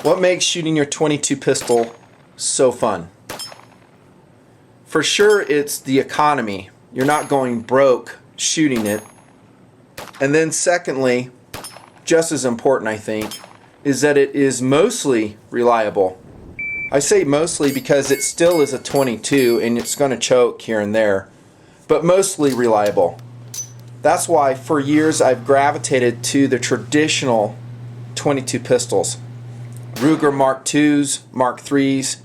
What makes shooting your .22 pistol so fun? For sure, it's the economy. You're not going broke shooting it. And then secondly, just as important I think, is that it is mostly reliable. I say mostly because it still is a .22 and it's going to choke here and there, but mostly reliable. That's why for years I've gravitated to the traditional .22 pistols. Ruger Mark IIs, Mark IIIs,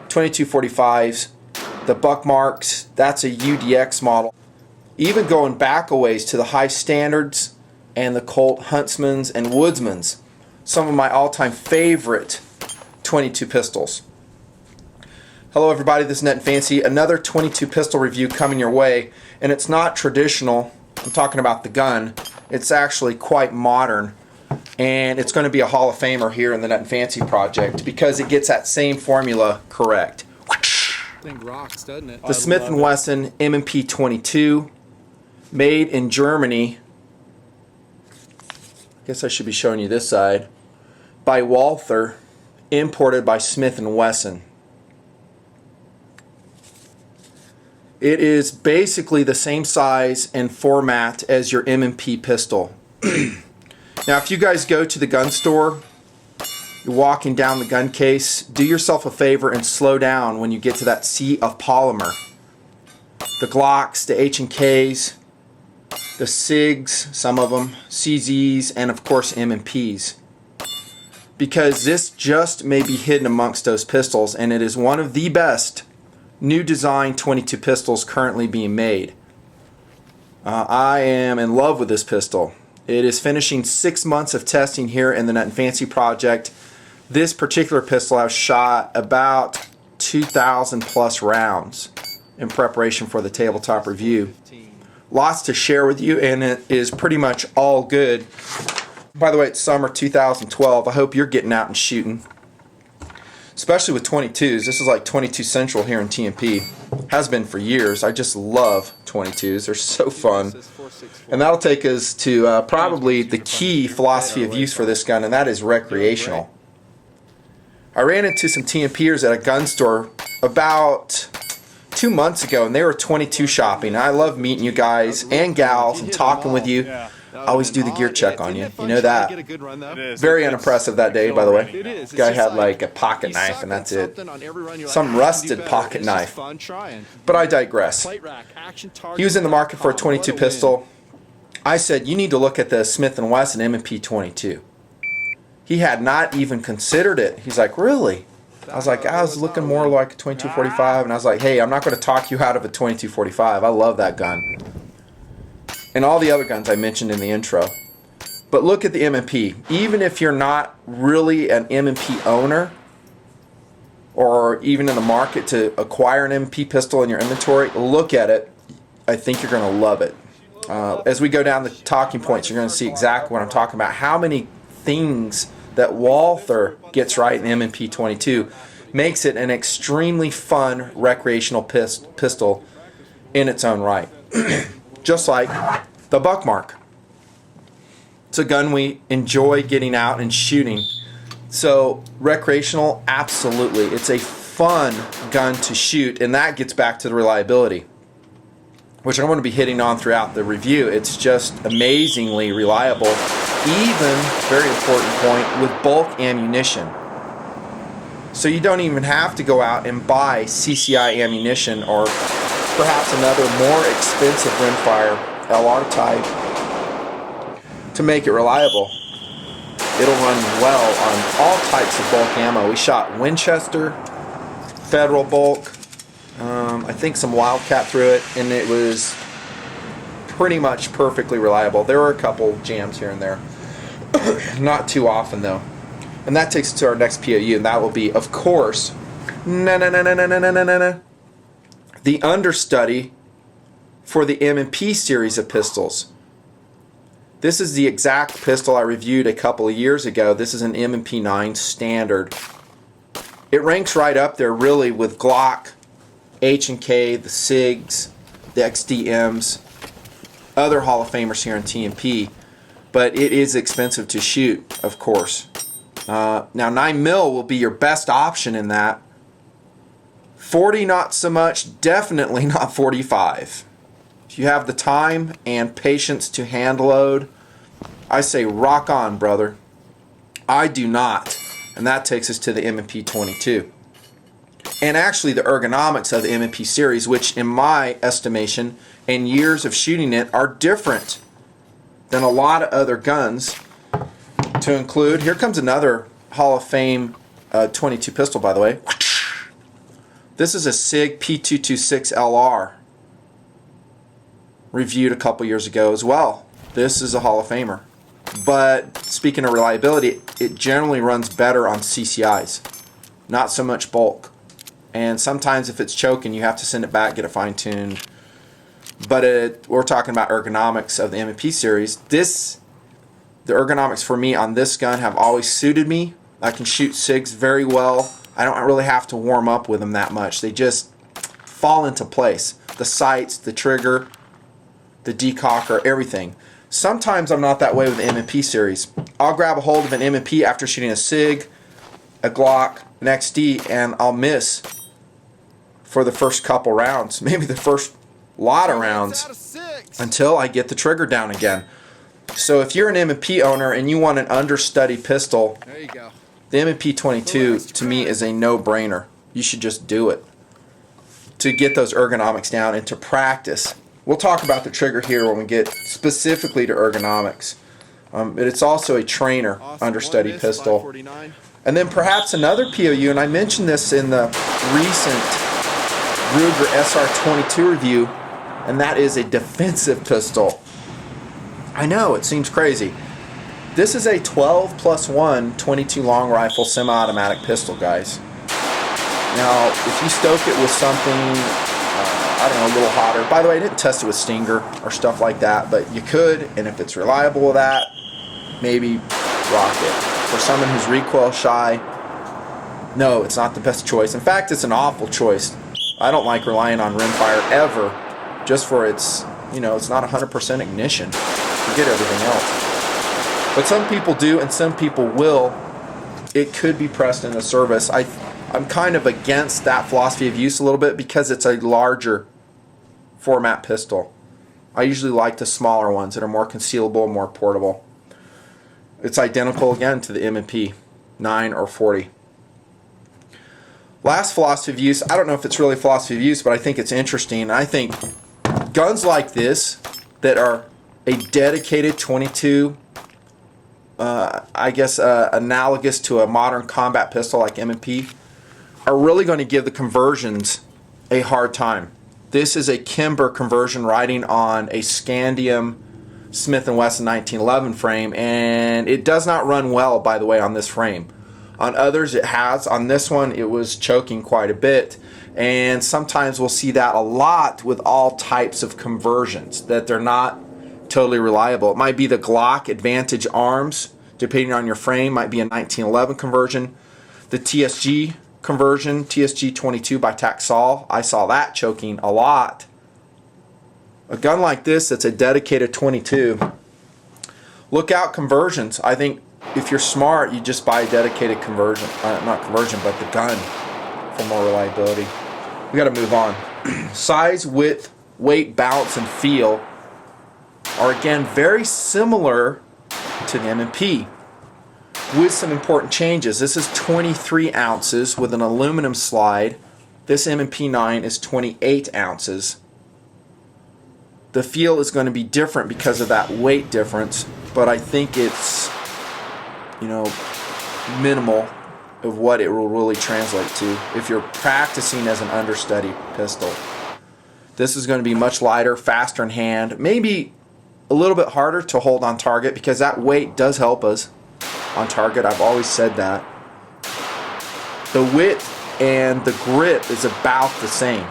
2245s, the Buckmarks, that's a UDX model. Even going back a ways to the high standards and the Colt Huntsmans and Woodsmans, some of my all-time favorite .22 pistols. Hello everybody, this is Nutnfancy, another .22 pistol review coming your way, and it's not traditional. I'm talking about the gun. It's actually quite modern, and it's going to be a Hall of Famer here in the Nutnfancy project because it gets that same formula correct. Thing rocks, doesn't it? The Smith and Wesson M&P22, made in Germany. I guess I should be showing you this side. By Walther, imported by Smith and Wesson. It is basically the same size and format as your M&P pistol. Now, if you guys go to the gun store, you're walking down the gun case, do yourself a favor and slow down when you get to that sea of polymer. The Glocks, the H&Ks, the SIGs, some of them, CZs, and of course M&Ps. Because this just may be hidden amongst those pistols, and it is one of the best new design .22 pistols currently being made. I am in love with this pistol. It is finishing 6 months of testing here in the Nutnfancy project. This particular pistol I've shot about 2,000 plus rounds in preparation for the tabletop review. Lots to share with you, and it is pretty much all good. By the way, it's summer 2012. I hope you're getting out and shooting, especially with .22s. This is like .22 Central here in TMP. Has been for years. I just love .22s. They're so fun. And that'll take us to probably the key philosophy of use for this gun, and that is recreational. I ran into some TMPers at a gun store about 2 months ago, and they were .22 shopping. I love meeting you guys and gals and talking with you. I always do the gear check on you. You know that. Very unimpressive that day, by the way. This guy had like a pocket knife, and that's it. Some rusted pocket knife. But I digress. He was in the market for a .22 pistol. I said, you need to look at the Smith and Wesson M&P22. He had not even considered it. He's like, really? I was like, I was looking more like a .2245, and I was like, hey, I'm not going to talk you out of a .2245. I love that gun. And all the other guns I mentioned in the intro. But look at the M&P. Even if you're not really an M&P owner, or even in the market to acquire an M&P pistol in your inventory, look at it. I think you're going to love it. As we go down the talking points, you're going to see exactly what I'm talking about. How many things that Walther gets right in M&P22 makes it an extremely fun recreational pistol in its own right. Just like the Buckmark. It's a gun we enjoy getting out and shooting. So recreational, absolutely. It's a fun gun to shoot, and that gets back to the reliability, which I'm going to be hitting on throughout the review. It's just amazingly reliable. Even, very important point, with bulk ammunition. So you don't even have to go out and buy CCI ammunition or perhaps another more expensive rimfire LR type to make it reliable. It'll run well on all types of bulk ammo. We shot Winchester, Federal bulk, I think some Wildcat through it, and it was pretty much perfectly reliable. There were a couple jams here and there. Not too often though. And that takes us to our next POU, and that will be, of course, the Understudy for the M&P series of pistols. This is the exact pistol I reviewed a couple of years ago. This is an M&P9 standard. It ranks right up there really with Glock, H&K, the SIGs, the XDMs, other Hall of Famers here in TMP. But it is expensive to shoot, of course. Now 9mm will be your best option in that. 40 not so much, definitely not 45. If you have the time and patience to hand load, I say rock on, brother. I do not. And that takes us to the M&P22. And actually the ergonomics of the M&P series, which in my estimation and years of shooting it are different than a lot of other guns. To include, here comes another Hall of Fame 22 pistol, by the way. This is a SIG P226LR, reviewed a couple years ago as well. This is a Hall of Famer. But speaking of reliability, it generally runs better on CCIs, not so much bulk. And sometimes if it's choking, you have to send it back, get it fine-tuned. But we're talking about ergonomics of the M&P series. The ergonomics for me on this gun have always suited me. I can shoot SIGs very well. I don't really have to warm up with them that much. They just fall into place. The sights, the trigger, the decocker, everything. Sometimes I'm not that way with the M&P series. I'll grab a hold of an M&P after shooting a SIG, a Glock, an XD, and I'll miss for the first couple rounds, maybe the first lot of rounds, until I get the trigger down again. So if you're an M&P owner and you want an understudy pistol, There you go. the M&P22 to me is a no-brainer. You should just do it to get those ergonomics down and to practice. We'll talk about the trigger here when we get specifically to ergonomics. But it's also a trainer understudy pistol. 549. And then perhaps another POU, and I mentioned this in the recent Ruger SR22 review, and that is a defensive pistol. I know, it seems crazy. This is a 12+1 22 long rifle semi-automatic pistol, guys. Now, if you stoke it with something, I don't know, a little hotter. By the way, I didn't test it with Stinger or stuff like that, but you could, and if it's reliable with that, maybe rock it. For someone who's recoil shy, no, it's not the best choice. In fact, it's an awful choice. I don't like relying on rimfire ever, just for its, it's not 100% ignition. Forget everything else. But some people do, and some people will. It could be pressed into service. I'm kind of against that philosophy of use a little bit because it's a larger format pistol. I usually like the smaller ones that are more concealable, more portable. It's identical again to the M&P 9 or 40. Last philosophy of use, I don't know if it's really philosophy of use, but I think it's interesting. I think guns like this that are a dedicated 22, analogous to a modern combat pistol like M&P, are really going to give the conversions a hard time. This is a Kimber conversion riding on a Scandium Smith and Wesson 1911 frame, and it does not run well, by the way, on this frame. On others it has. On this one it was choking quite a bit, and sometimes we'll see that a lot with all types of conversions, that they're not totally reliable. It might be the Glock Advantage arms, depending on your frame, might be a 1911 conversion. The TSG conversion, TSG 22 by Taxol, I saw that choking a lot. A gun like this that's a dedicated 22, look out conversions. I think if you're smart, you just buy a dedicated conversion, not conversion, but the gun for more reliability. We got to move on. Size, width, weight, balance, and feel are again very similar to the M&P, with some important changes. This is 23 ounces with an aluminum slide. This M&P 9 is 28 ounces. The feel is going to be different because of that weight difference, but I think it's, minimal of what it will really translate to if you're practicing as an understudy pistol. This is going to be much lighter, faster in hand, maybe a little bit harder to hold on target because that weight does help us on target. I've always said that. The width and the grip is about the same.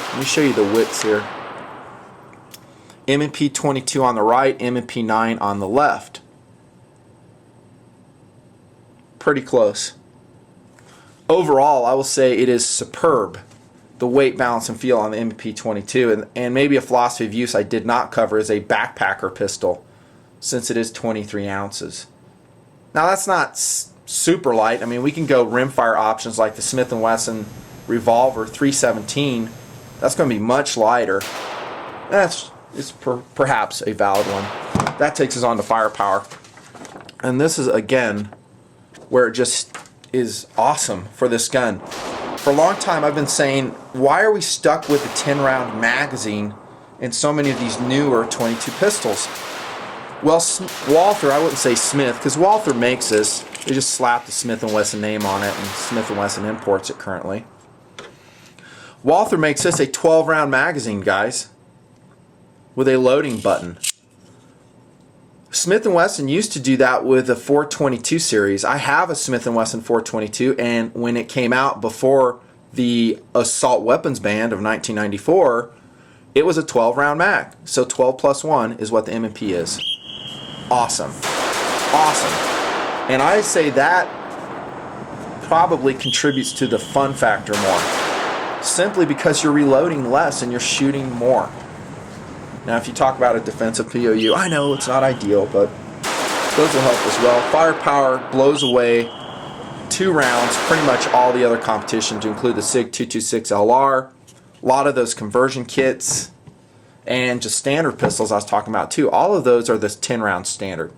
Let me show you the widths here. M&P 22 on the right, M&P 9 on the left. Pretty close. Overall, I will say it is superb, the weight, balance, and feel on the M&P 22. And maybe a philosophy of use I did not cover is a backpacker pistol, since it is 23 ounces. Now that's not super light. I mean, we can go rimfire options like the Smith and Wesson Revolver 317. That's going to be much lighter. Perhaps a valid one. That takes us on to firepower. And this is, again, where it just is awesome for this gun. For a long time, I've been saying, why are we stuck with a 10-round magazine in so many of these newer 22 pistols? Well, Walther, I wouldn't say Smith, because Walther makes this. They just slapped the Smith and Wesson name on it, and Smith and Wesson imports it currently. Walther makes this a 12-round magazine, guys, with a loading button. Smith and Wesson used to do that with the 422 series. I have a Smith and Wesson 422, and when it came out before the assault weapons ban of 1994, it was a 12-round mag. So 12 plus 1 is what the M&P is. Awesome. Awesome. And I say that probably contributes to the fun factor more. Simply because you're reloading less and you're shooting more. Now, if you talk about a defensive POU, I know it's not ideal, but those will help as well. Firepower blows away 2 rounds, pretty much all the other competition, to include the SIG 226 LR, a lot of those conversion kits, and just standard pistols I was talking about too. All of those are this 10-round standard.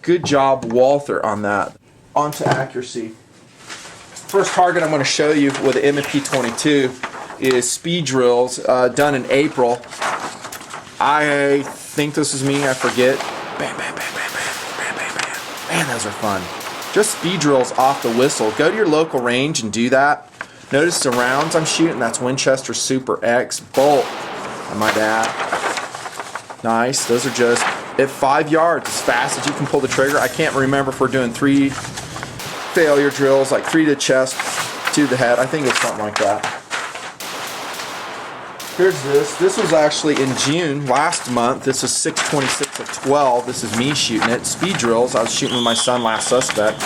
Good job, Walther, on that. On to accuracy. First target I'm going to show you with the M&P22 is speed drills done in April. I think this is me, I forget. Bam, bam, bam, bam, bam, bam, bam, bam. Man, those are fun. Just speed drills off the whistle. Go to your local range and do that. Notice the rounds I'm shooting, that's Winchester Super X bolt, I might add. Nice, those are just at 5 yards, as fast as you can pull the trigger. I can't remember if we're doing 3 failure drills, like 3 to the chest, 2 to the head. I think it's something like that. Here's this. This was actually in June last month. This is 6/26 of 12. This is me shooting it. Speed drills. I was shooting with my son, Last Suspect.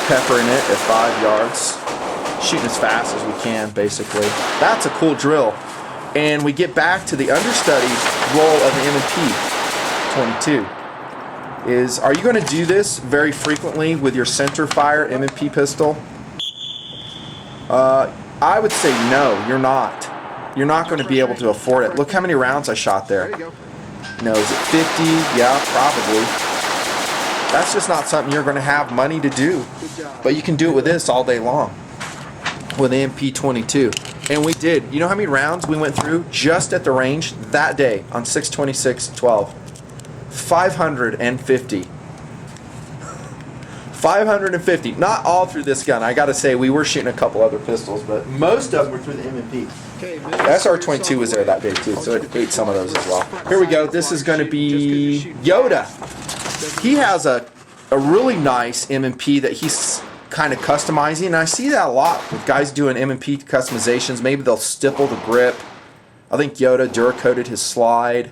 Peppering it at 5 yards. Shooting as fast as we can, basically. That's a cool drill. And we get back to the understudy role of the M&P22. Are you going to do this very frequently with your centerfire M&P pistol? I would say no, you're not. You're not going to be able to afford it. Look how many rounds I shot there. No, is it 50? Yeah, probably. That's just not something you're going to have money to do. But you can do it with this all day long. With MP22. And we did. You know how many rounds we went through just at the range that day on 6/26/12? 550. 550. Not all through this gun. I gotta say, we were shooting a couple other pistols, but most of them were through the M&P. The SR22 was there that day too, so it ate some of those as well. Here we go. This is going to be Yoda. He has a really nice M&P that he's kind of customizing, and I see that a lot with guys doing M&P customizations. Maybe they'll stipple the grip. I think Yoda Duracoated his slide.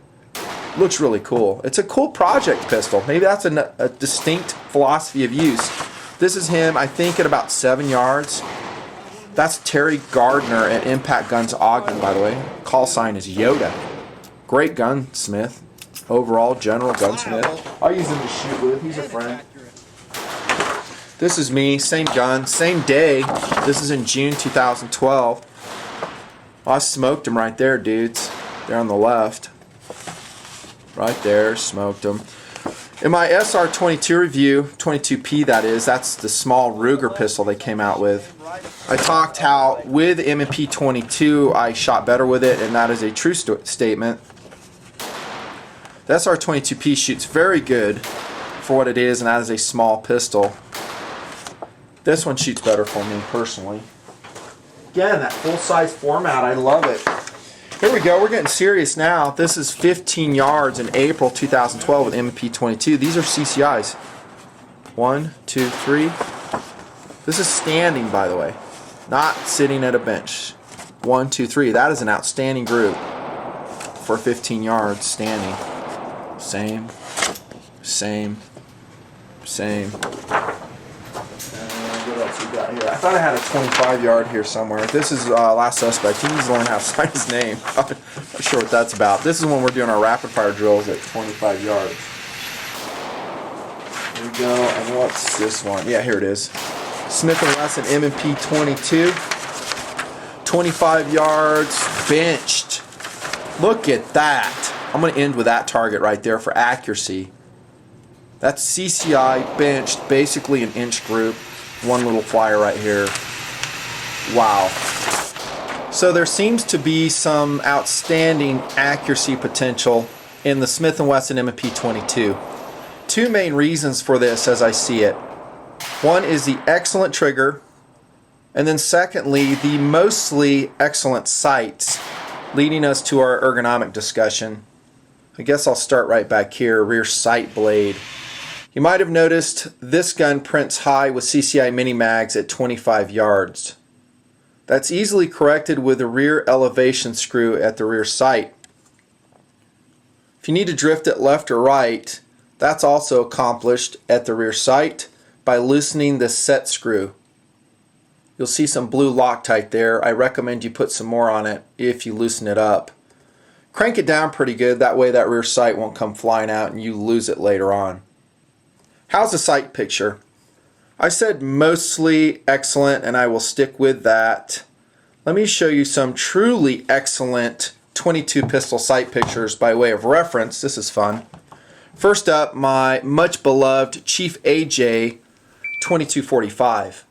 Looks really cool. It's a cool project pistol. Maybe that's a distinct philosophy of use. This is him, I think, at about 7 yards. That's Terry Gardner at Impact Guns Ogden, by the way. Call sign is Yoda. Great gunsmith. Overall, general gunsmith. I'll use him to shoot with. He's a friend. This is me, same gun, same day. This is in June 2012. Oh, I smoked him right there, dudes. There on the left. Right there, smoked him. In my SR22 review, 22P that is, that's the small Ruger pistol they came out with. I talked how with M&P22 I shot better with it, and that is a true statement. The SR22P shoots very good for what it is, and that is a small pistol. This one shoots better for me personally. Again, that full-size format, I love it. Here we go, we're getting serious now. This is 15 yards in April 2012 with M&P22. These are CCIs. 1, 2, 3. This is standing, by the way, not sitting at a bench. 1, 2, 3. That is an outstanding group for 15 yards standing. Same, same, same. What else we got here? I thought I had a 25 yard here somewhere. This is Last Suspect. He needs to learn how to sign his name. I'm not sure what that's about. This is when we're doing our rapid fire drills at 25 yards. Here we go. And what's this one? Yeah, here it is. Smith and Wesson M&P22. 25 yards, benched. Look at that. I'm going to end with that target right there for accuracy. That's CCI benched, basically an inch group. One little flyer right here. Wow. So there seems to be some outstanding accuracy potential in the Smith and Wesson M&P22. Two main reasons for this as I see it. One is the excellent trigger, and then secondly, the mostly excellent sights, leading us to our ergonomic discussion. I guess I'll start right back here, rear sight blade. You might have noticed this gun prints high with CCI mini mags at 25 yards. That's easily corrected with a rear elevation screw at the rear sight. If you need to drift it left or right, that's also accomplished at the rear sight by loosening the set screw. You'll see some blue Loctite there. I recommend you put some more on it if you loosen it up. Crank it down pretty good, that way that rear sight won't come flying out and you lose it later on. How's the sight picture? I said mostly excellent and I will stick with that. Let me show you some truly excellent 22 pistol sight pictures by way of reference. This is fun. First up, my much beloved Chief AJ 2245.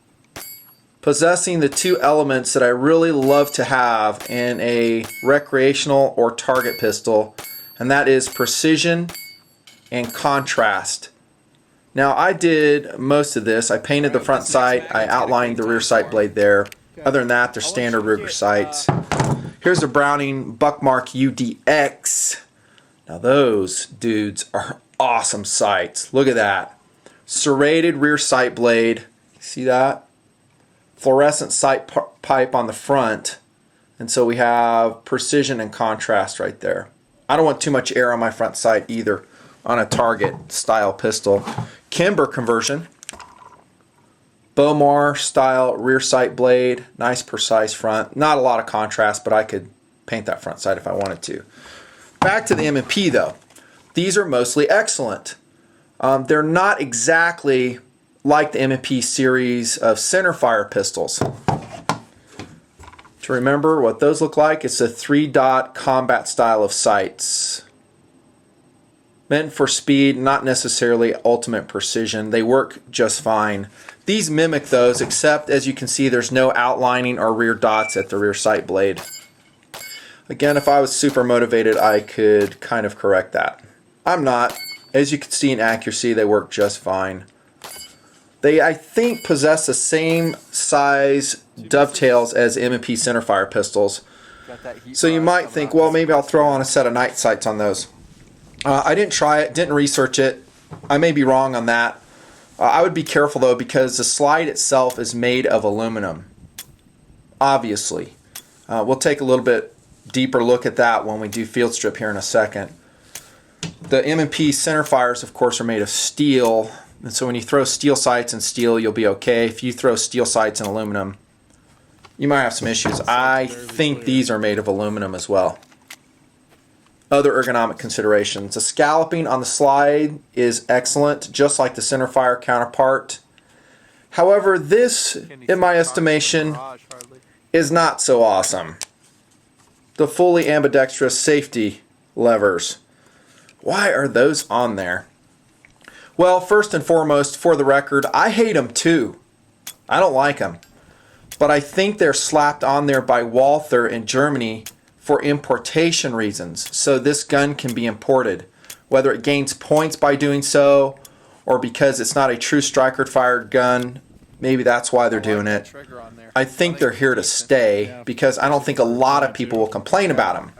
Possessing the two elements that I really love to have in a recreational or target pistol, and that is precision and contrast. Now I did most of this. I painted the front sight, I outlined the rear sight blade there. Other than that, they're standard Ruger sights. Here's a Browning Buckmark UDX. Now those dudes are awesome sights. Look at that. Serrated rear sight blade. See that? Fluorescent sight pipe on the front, and so we have precision and contrast right there. I don't want too much air on my front sight either on a target style pistol. Kimber conversion, Bowmar style rear sight blade, nice precise front. Not a lot of contrast, but I could paint that front sight if I wanted to. Back to the M&P though. These are mostly excellent. They're not exactly like the M&P series of centerfire pistols. To remember what those look like, it's a 3-dot combat style of sights. Meant for speed, not necessarily ultimate precision. They work just fine. These mimic those, except as you can see there's no outlining or rear dots at the rear sight blade. Again, if I was super motivated, I could kind of correct that. I'm not. As you can see in accuracy, they work just fine. They, I think, possess the same size dovetails as M&P centerfire pistols. So you might think, well, maybe I'll throw on a set of night sights on those. I didn't try it, didn't research it. I may be wrong on that. I would be careful though, because the slide itself is made of aluminum. Obviously. We'll take a little bit deeper look at that when we do field strip here in a second. The M&P centerfires, of course, are made of steel. And so when you throw steel sights in steel, you'll be okay. If you throw steel sights in aluminum, you might have some issues. I think these are made of aluminum as well. Other ergonomic considerations. The scalloping on the slide is excellent, just like the centerfire counterpart. However, this, in my estimation, is not so awesome. The fully ambidextrous safety levers. Why are those on there? Well, first and foremost, for the record, I hate them too. I don't like them. But I think they're slapped on there by Walther in Germany for importation reasons. So this gun can be imported. Whether it gains points by doing so, or because it's not a true striker-fired gun, maybe that's why they're doing it. I think they're here to stay, because I don't think a lot of people will complain about them.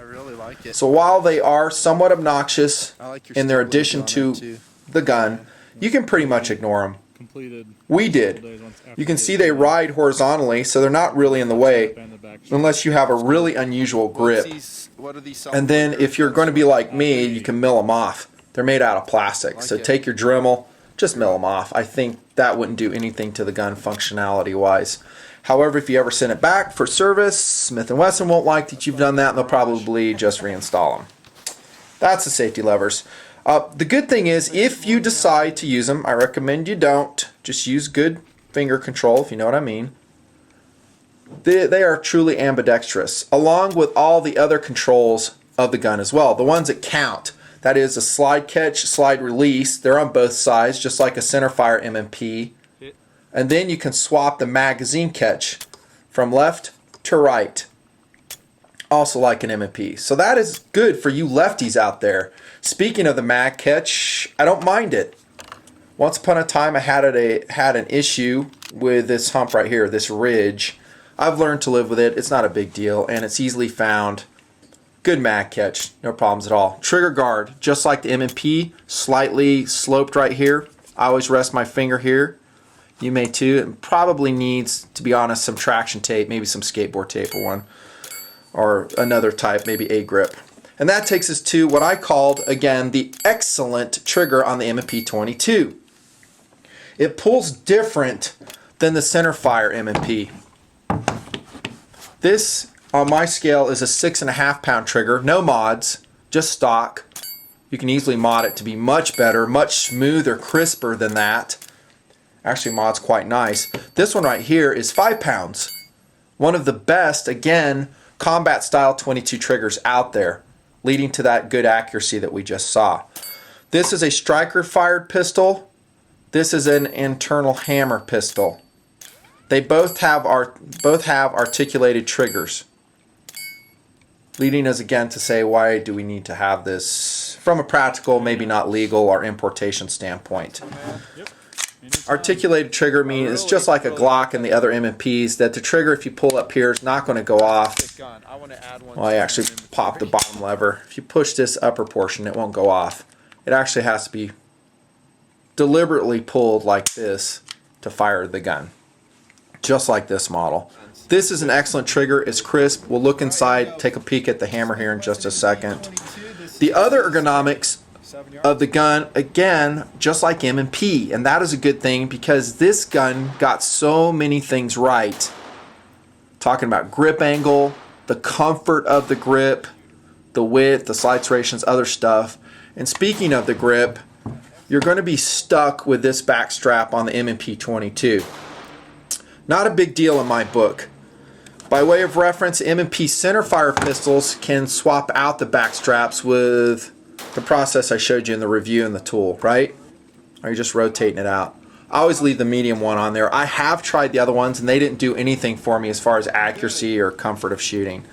So while they are somewhat obnoxious in their addition to the gun, you can pretty much ignore them. We did. You can see they ride horizontally, so they're not really in the way unless you have a really unusual grip. And then if you're going to be like me, you can mill them off. They're made out of plastic, so take your Dremel, just mill them off. I think that wouldn't do anything to the gun functionality wise. However, if you ever send it back for service, Smith and Wesson won't like that you've done that, and they'll probably just reinstall them. That's the safety levers. The good thing is, if you decide to use them, I recommend you don't. Just use good finger control, if you know what I mean. They are truly ambidextrous, along with all the other controls of the gun as well. The ones that count, that is a slide catch, slide release. They're on both sides, just like a centerfire M&P. And then you can swap the magazine catch from left to right, also like an M&P. So that is good for you lefties out there. Speaking of the mag catch, I don't mind it. Once upon a time I had an issue with this hump right here, this ridge. I've learned to live with it. It's not a big deal, and it's easily found. Good mag catch, no problems at all. Trigger guard, just like the M&P, slightly sloped right here. I always rest my finger here. You may too. It probably needs, to be honest, some traction tape, maybe some skateboard tape or one, or another type, maybe a grip. And that takes us to what I called, again, the excellent trigger on the M&P22. It pulls different than the centerfire M&P. This, on my scale, is a 6.5 pound trigger, no mods, just stock. You can easily mod it to be much better, much smoother, crisper than that. Actually, mod's quite nice. This one right here is 5 pounds. One of the best, again, combat style 22 triggers out there, leading to that good accuracy that we just saw. This is a striker fired pistol. This is an internal hammer pistol. They both have articulated triggers, leading us again to say, why do we need to have this from a practical, maybe not legal, or importation standpoint? Articulated trigger means it's just like a Glock and the other M&Ps, that the trigger, if you pull up here, is not going to go off. Well, I actually popped the bottom lever. If you push this upper portion, it won't go off. It actually has to be deliberately pulled like this to fire the gun, just like this model. This is an excellent trigger. It's crisp. We'll look inside, take a peek at the hammer here in just a second. The other ergonomics of the gun, again, just like M&P, and that is a good thing because this gun got so many things right. Talking about grip angle, the comfort of the grip, the width, the slide serrations, other stuff. And speaking of the grip, you're going to be stuck with this back strap on the M&P22. Not a big deal in my book. By way of reference, M&P centerfire pistols can swap out the back straps with the process I showed you in the review and the tool, right? Or you're just rotating it out. I always leave the medium one on there. I have tried the other ones and they didn't do anything for me as far as accuracy or comfort of shooting.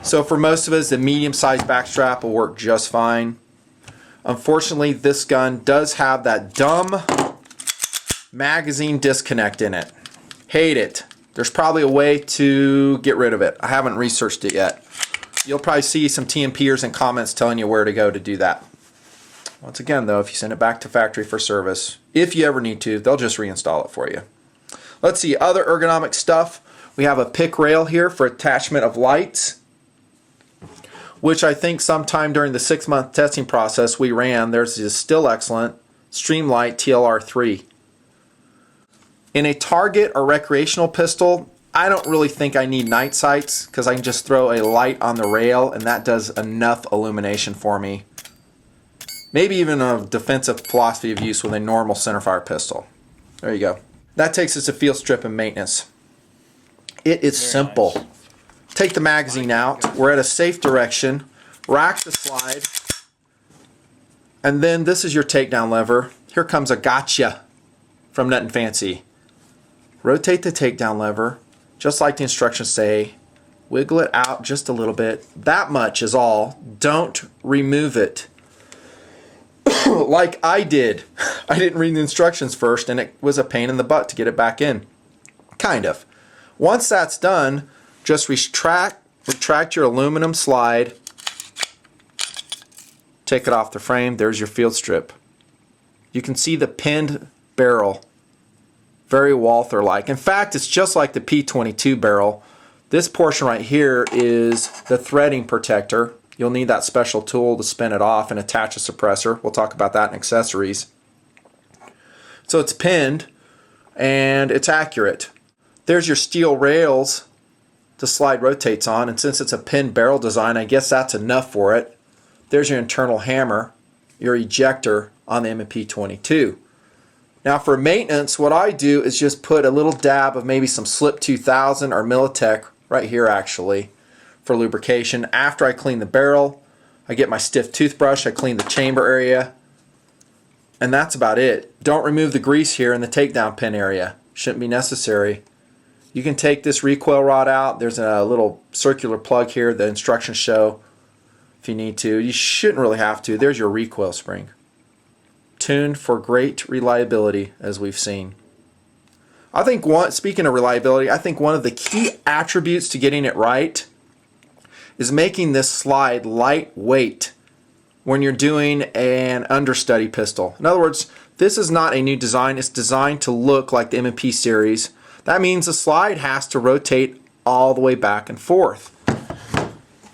So for most of us, the medium-sized back strap will work just fine. Unfortunately, this gun does have that dumb magazine disconnect in it. Hate it. There's probably a way to get rid of it. I haven't researched it yet. You'll probably see some TMPers and comments telling you where to go to do that. Once again, though, if you send it back to factory for service, if you ever need to, they'll just reinstall it for you. Let's see, other ergonomic stuff. We have a pick rail here for attachment of lights, which I think sometime during the 6-month testing process we ran. There's this still excellent Streamlight TLR3. In a target or recreational pistol, I don't really think I need night sights because I can just throw a light on the rail and that does enough illumination for me. Maybe even a defensive philosophy of use with a normal centerfire pistol. There you go. That takes us to field strip and maintenance. It is simple. Nice. Take the magazine out. We're at a safe direction. Rack the slide. And then this is your takedown lever. Here comes a gotcha from Nutnfancy. Rotate the takedown lever, just like the instructions say. Wiggle it out just a little bit. That much is all. Don't remove it. Like I did. I didn't read the instructions first, and it was a pain in the butt to get it back in. Kind of. Once that's done, just retract your aluminum slide. Take it off the frame. There's your field strip. You can see the pinned barrel. Very Walther-like. In fact, it's just like the P22 barrel. This portion right here is the threading protector. You'll need that special tool to spin it off and attach a suppressor. We'll talk about that in accessories. So it's pinned and it's accurate. There's your steel rails the slide rotates on, and since it's a pinned barrel design, I guess that's enough for it. There's your internal hammer. your ejector on the M&P22. Now for maintenance, what I do is just put a little dab of maybe some Slip 2000 or Militech right here actually for lubrication. After I clean the barrel, I get my stiff toothbrush, I clean the chamber area, and that's about it. Don't remove the grease here in the takedown pin area. Shouldn't be necessary. You can take this recoil rod out. There's a little circular plug here. The instructions show if you need to. You shouldn't really have to. There's your recoil spring. Tuned for great reliability, as we've seen. I think speaking of reliability, I think one of the key attributes to getting it right is making this slide lightweight when you're doing an understudy pistol. In other words, this is not a new design. It's designed to look like the M&P series. That means the slide has to rotate all the way back and forth.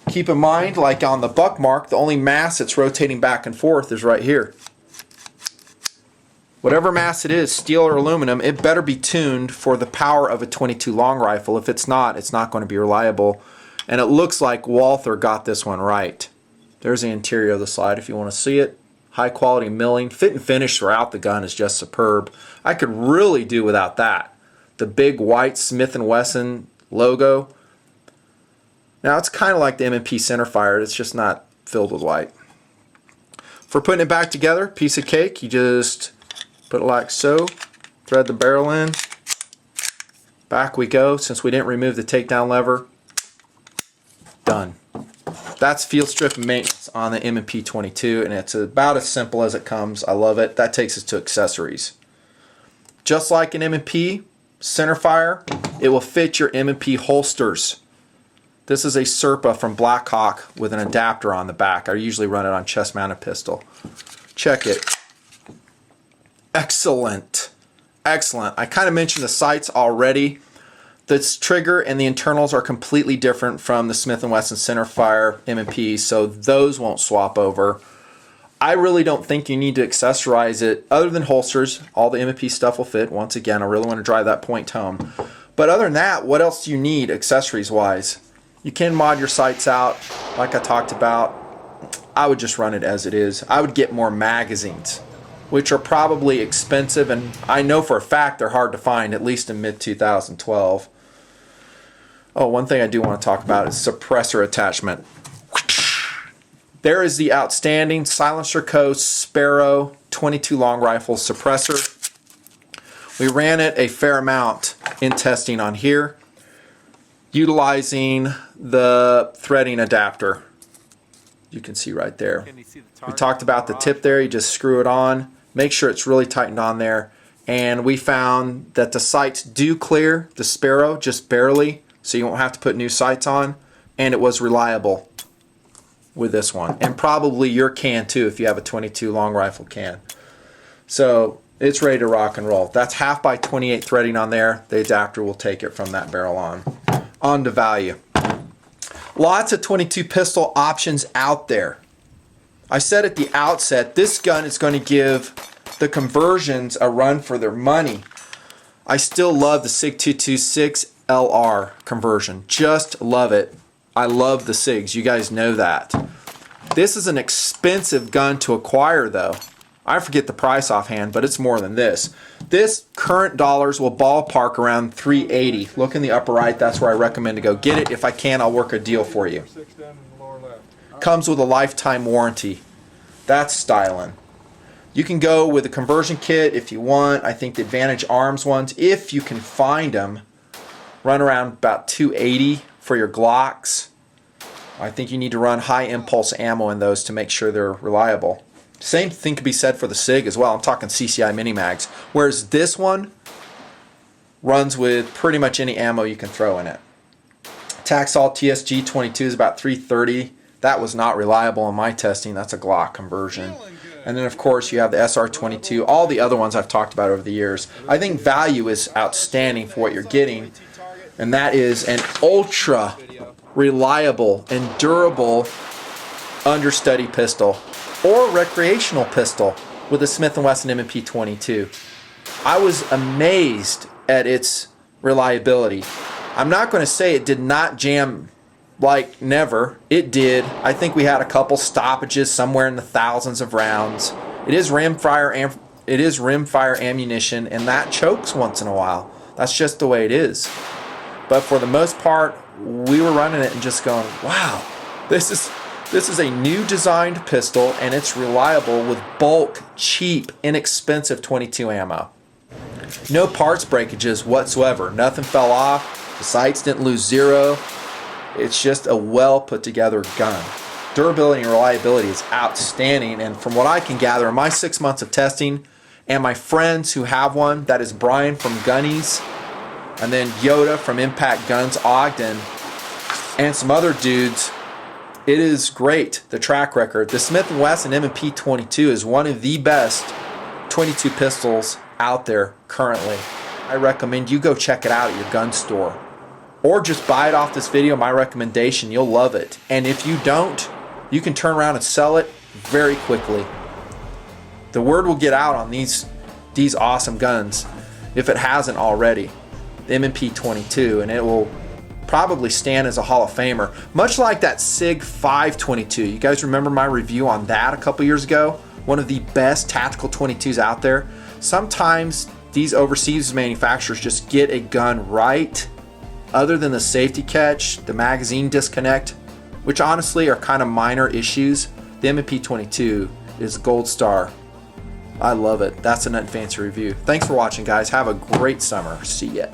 Keep in mind, like on the Buckmark, the only mass that's rotating back and forth is right here. Whatever mass it is, steel or aluminum, it better be tuned for the power of a .22 long rifle. If it's not going to be reliable. And it looks like Walther got this one right. There's the interior of the slide if you want to see it. High quality milling. Fit and finish throughout the gun is just superb. I could really do without that. The big white Smith and Wesson logo. Now it's kind of like the M&P centerfire. It's just not filled with white. For putting it back together, piece of cake. You just put it like so. Thread the barrel in. Back we go. Since we didn't remove the takedown lever. Done. That's field strip maintenance on the M&P22, and it's about as simple as it comes. I love it. That takes us to accessories. Just like an M&P centerfire, it will fit your M&P holsters. This is a Serpa from Blackhawk with an adapter on the back. I usually run it on chest-mounted pistol. Check it. Excellent. Excellent. I kind of mentioned the sights already. This trigger and the internals are completely different from the Smith and Wesson centerfire M&P, so those won't swap over. I really don't think you need to accessorize it other than holsters. All the M&P stuff will fit. Once again, I really want to drive that point home. But other than that, what else do you need accessories wise? You can mod your sights out like I talked about. I would just run it as it is. I would get more magazines, which are probably expensive, and I know for a fact they're hard to find, at least in mid-2012. Oh, one thing I do want to talk about is suppressor attachment. There is the outstanding Silencer Co. Sparrow .22 long rifle suppressor. We ran it a fair amount in testing on here, utilizing the threading adapter. You can see right there. We talked about the tip there. You just screw it on. Make sure it's really tightened on there. And we found that the sights do clear the Sparrow just barely, so you won't have to put new sights on. And it was reliable with this one. And probably your can too if you have a .22 long rifle can. So it's ready to rock and roll. That's 1/2 x 28 threading on there. The adapter will take it from that barrel on. On to value. Lots of .22 pistol options out there. I said at the outset, this gun is going to give the conversions a run for their money. I still love the SIG 226 LR conversion. Just love it. I love the SIGs. You guys know that. This is an expensive gun to acquire though. I forget the price offhand, but it's more than this. This current dollars will ballpark around $380. Look in the upper right. That's where I recommend to go get it. If I can, I'll work a deal for you. Comes with a lifetime warranty. That's styling. You can go with a conversion kit if you want. I think the Advantage Arms ones, if you can find them, run around about $280 for your Glocks. I think you need to run high impulse ammo in those to make sure they're reliable. Same thing could be said for the SIG as well. I'm talking CCI mini mags. Whereas this one runs with pretty much any ammo you can throw in it. Taxol TSG 22 is about $330. That was not reliable in my testing. That's a Glock conversion. And then of course you have the SR22, all the other ones I've talked about over the years. I think value is outstanding for what you're getting, and that is an ultra reliable and durable understudy pistol or recreational pistol with a Smith and Wesson M&P22. I was amazed at its reliability. I'm not going to say it did not jam like never. It did. I think we had a couple stoppages somewhere in the thousands of rounds. It is rimfire ammunition, and that chokes once in a while. That's just the way it is. But for the most part, we were running it and just going, wow, this is a new designed pistol, and it's reliable with bulk, cheap, inexpensive 22 ammo. No parts breakages whatsoever. Nothing fell off. The sights didn't lose zero. It's just a well put together gun. Durability and reliability is outstanding, and from what I can gather in my 6 months of testing and my friends who have one, that is Brian from Gunnies, and then Yoda from Impact Guns Ogden, and some other dudes, it is great, the track record. The Smith and Wesson M&P22 is one of the best 22 pistols out there currently. I recommend you go check it out at your gun store. Or just buy it off this video, my recommendation. You'll love it. And if you don't, you can turn around and sell it very quickly. The word will get out on these awesome guns, if it hasn't already. The M&P22, and it will probably stand as a Hall of Famer. Much like that SIG 522. You guys remember my review on that a couple years ago? One of the best tactical 22s out there. Sometimes these overseas manufacturers just get a gun right. Other than the safety catch, the magazine disconnect, which honestly are kind of minor issues, the M&P22 is gold star. I love it. That's a Nutnfancy review. Thanks for watching, guys. Have a great summer. See ya.